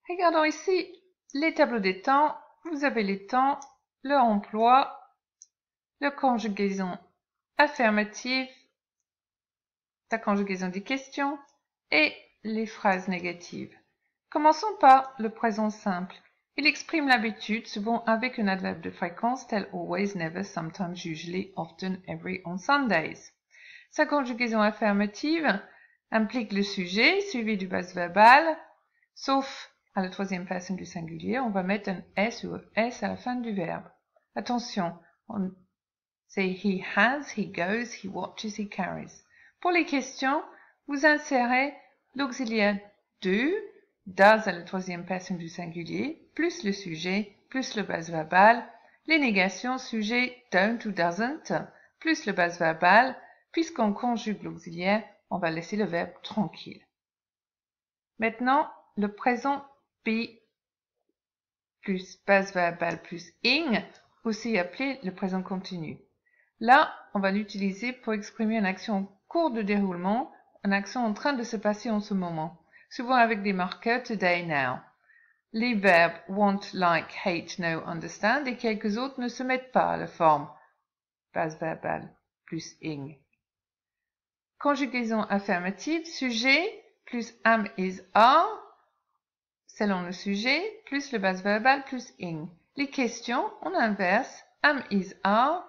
Regardons ici les tableaux des temps. Vous avez les temps, leur emploi, la conjugaison affirmative, la conjugaison des questions et les phrases négatives. Commençons par le présent simple. Il exprime l'habitude, souvent avec un adverbe de fréquence tel always, never, sometimes, usually, often, every, on Sundays. Sa conjugaison affirmative implique le sujet suivi du base verbal, sauf à la troisième personne du singulier, on va mettre un S ou un S à la fin du verbe. Attention, c'est he has, he goes, he watches, he carries. Pour les questions, vous insérez l'auxiliaire do, does à la troisième personne du singulier, plus le sujet, plus le base verbal, les négations sujet don't ou doesn't, plus le base verbal. Puisqu'on conjugue l'auxiliaire, on va laisser le verbe tranquille. Maintenant, le présent be plus base verbale plus ing, aussi appelé le présent continu. Là, on va l'utiliser pour exprimer une action en cours de déroulement, une action en train de se passer en ce moment, souvent avec des marqueurs today, now. Les verbes want, like, hate, know, understand et quelques autres ne se mettent pas à la forme base verbale plus ing. Conjugaison affirmative, sujet plus am, is, are, selon le sujet, plus le base verbal plus ing. Les questions, on inverse, am, is, are,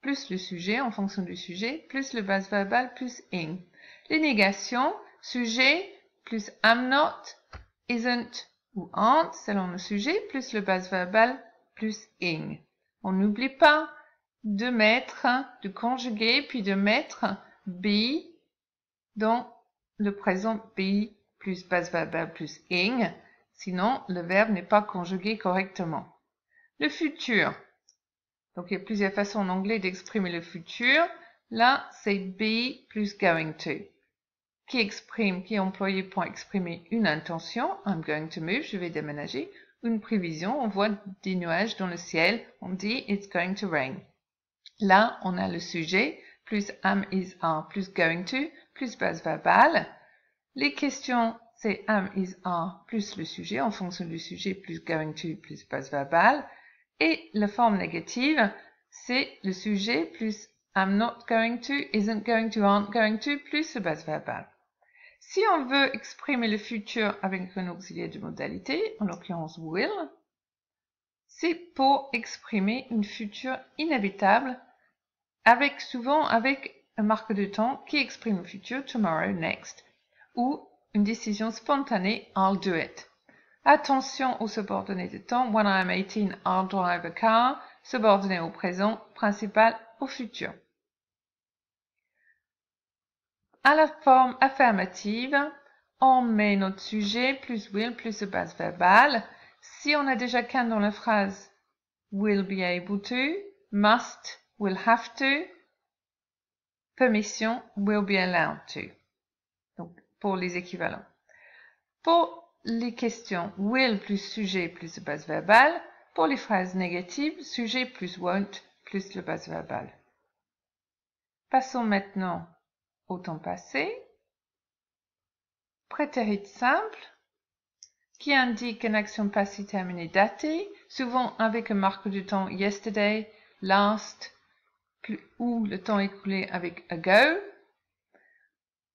plus le sujet en fonction du sujet, plus le base verbal plus ing. Les négations, sujet plus am not, isn't ou aren't, selon le sujet, plus le base verbal plus ing. On n'oublie pas de mettre, de conjuguer, puis de mettre be dans le présent be plus base verbale plus ing, sinon le verbe n'est pas conjugué correctement. Le futur. Donc il y a plusieurs façons en anglais d'exprimer le futur. Là, c'est be plus going to, qui est employé pour exprimer une intention, I'm going to move, je vais déménager, une prévision, on voit des nuages dans le ciel, on dit it's going to rain. Là, on a le sujet, plus am, is, are, plus going to, plus base verbale. Les questions, c'est am, is, are, plus le sujet, en fonction du sujet, plus going to, plus base verbale. Et la forme négative, c'est le sujet, plus am not going to, isn't going to, aren't going to, plus le base verbale. Si on veut exprimer le futur avec un auxiliaire de modalité, en l'occurrence will, c'est pour exprimer une future inévitable, souvent avec un marque de temps qui exprime le futur, tomorrow, next, ou une décision spontanée, I'll do it. Attention aux subordonnés de temps, when I'm 18, I'll drive a car, subordonné au présent, principal au futur. À la forme affirmative, on met notre sujet plus will plus le base verbal. Si on a déjà can dans la phrase will be able to, must, will have to, permission, will be allowed to. Donc, pour les équivalents. Pour les questions, will plus sujet plus le base verbal. Pour les phrases négatives, sujet plus won't plus le base verbal. Passons maintenant au temps passé. Prétérit simple, qui indique une action passée terminée datée, souvent avec une marque de temps yesterday, last, ou le temps écoulé avec ago.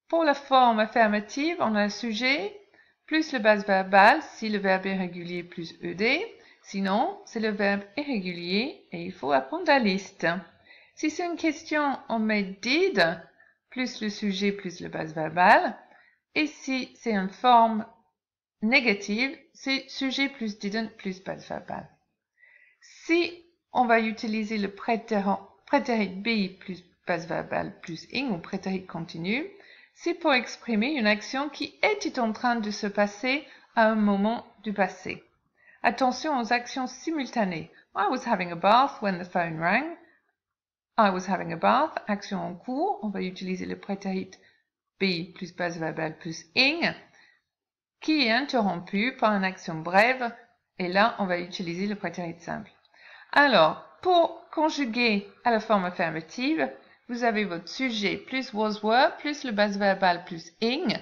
Pour la forme affirmative, on a le sujet, plus le base verbal si le verbe est régulier plus ed, sinon c'est le verbe irrégulier et il faut apprendre la liste. Si c'est une question, on met did, plus le sujet plus le base verbal, et si c'est une forme négative, c'est sujet plus didn't plus base verbal. Si on va utiliser le prétérit be plus base verbale plus ing ou prétérit continu, c'est pour exprimer une action qui était en train de se passer à un moment du passé. Attention aux actions simultanées. I was having a bath when the phone rang. I was having a bath, action en cours, on va utiliser le prétérit be plus base verbale plus ing, qui est interrompu par une action brève, et là, on va utiliser le prétérit simple. Alors, pour conjuguer à la forme affirmative, vous avez votre sujet plus was were plus le base verbal plus ing.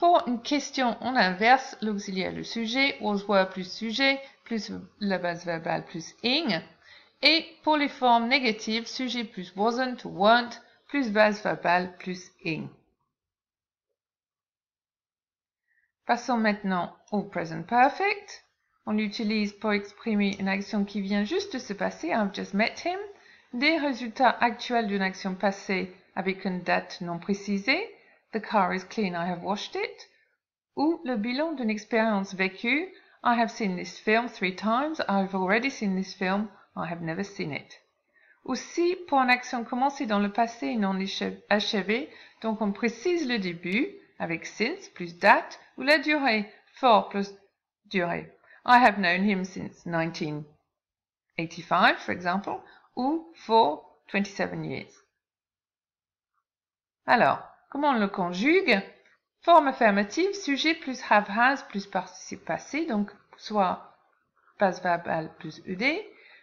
Pour une question, on inverse l'auxiliaire le sujet, was, were plus sujet, plus la base verbale plus ing. Et pour les formes négatives, sujet plus wasn't ou weren't, plus base verbale plus ing. Passons maintenant au present perfect. On l'utilise pour exprimer une action qui vient juste de se passer, I've just met him, des résultats actuels d'une action passée avec une date non précisée, the car is clean, I have washed it, ou le bilan d'une expérience vécue, I have seen this film 3 times, I've already seen this film, I have never seen it. Aussi, pour une action commencée dans le passé et non achevée, donc on précise le début avec since plus date ou la durée for plus durée. I have known him since 1985, for example, ou for 27 years. Alors, comment on le conjugue? Forme affirmative, sujet plus have has plus participe passé, donc soit base verbale plus ed,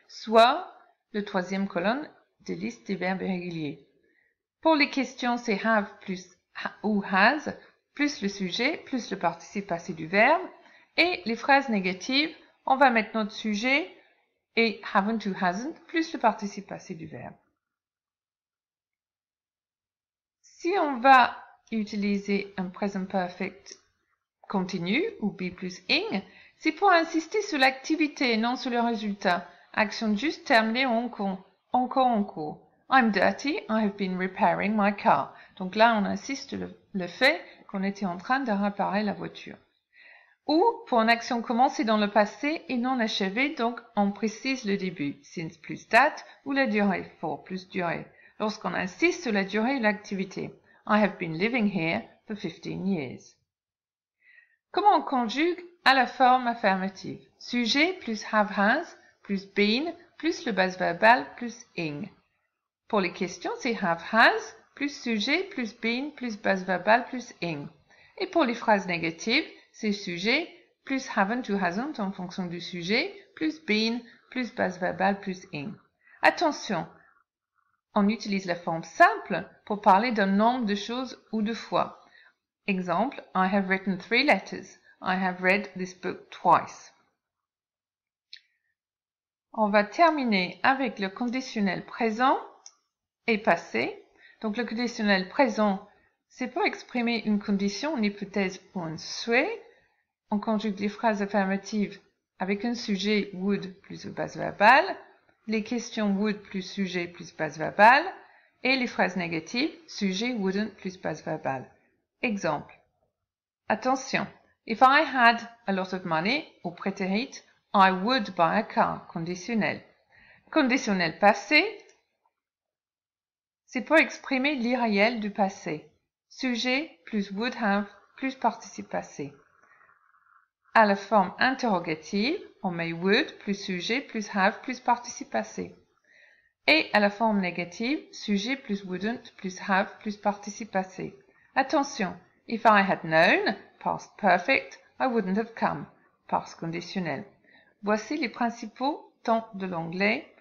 soit le troisième colonne de liste des verbes irréguliers. Pour les questions, c'est have plus ou has, plus le sujet, plus le participe passé du verbe. Et les phrases négatives, on va mettre notre sujet et haven't ou hasn't, plus le participe passé du verbe. Si on va utiliser un present perfect continu ou be plus ing, c'est pour insister sur l'activité et non sur le résultat. Action juste terminée ou encore en cours. I'm dirty, I have been repairing my car. Donc là, on insiste le fait qu'on était en train de réparer la voiture. Ou pour une action commencée dans le passé et non achevée, donc on précise le début, since plus date, ou la durée, for plus durée. Lorsqu'on insiste sur la durée de l'activité. I have been living here for 15 years. Comment on conjugue à la forme affirmative? Sujet plus have has, plus been, plus le base verbal, plus ing. Pour les questions, c'est have has, plus sujet, plus been, plus base verbale, plus ing. Et pour les phrases négatives, c'est sujet, plus haven't ou hasn't en fonction du sujet, plus been, plus base verbale, plus ing. Attention, on utilise la forme simple pour parler d'un nombre de choses ou de fois. Exemple, I have written 3 letters. I have read this book twice. On va terminer avec le conditionnel présent et passé. Donc le conditionnel présent, c'est pour exprimer une condition, une hypothèse ou un souhait. On conjugue les phrases affirmatives avec un sujet would plus base verbale, les questions would plus sujet plus base verbale, et les phrases négatives, sujet wouldn't plus base verbale. Exemple. Attention. If I had a lot of money, au prétérit, I would buy a car, conditionnel. Conditionnel passé, c'est pour exprimer l'irréel du passé. Sujet plus would have plus participe passé. À la forme interrogative, on met would plus sujet plus have plus participe passé. Et à la forme négative, sujet plus wouldn't plus have plus participe passé. Attention, if I had known, past perfect, I wouldn't have come, past conditionnel. Voici les principaux temps de l'anglais.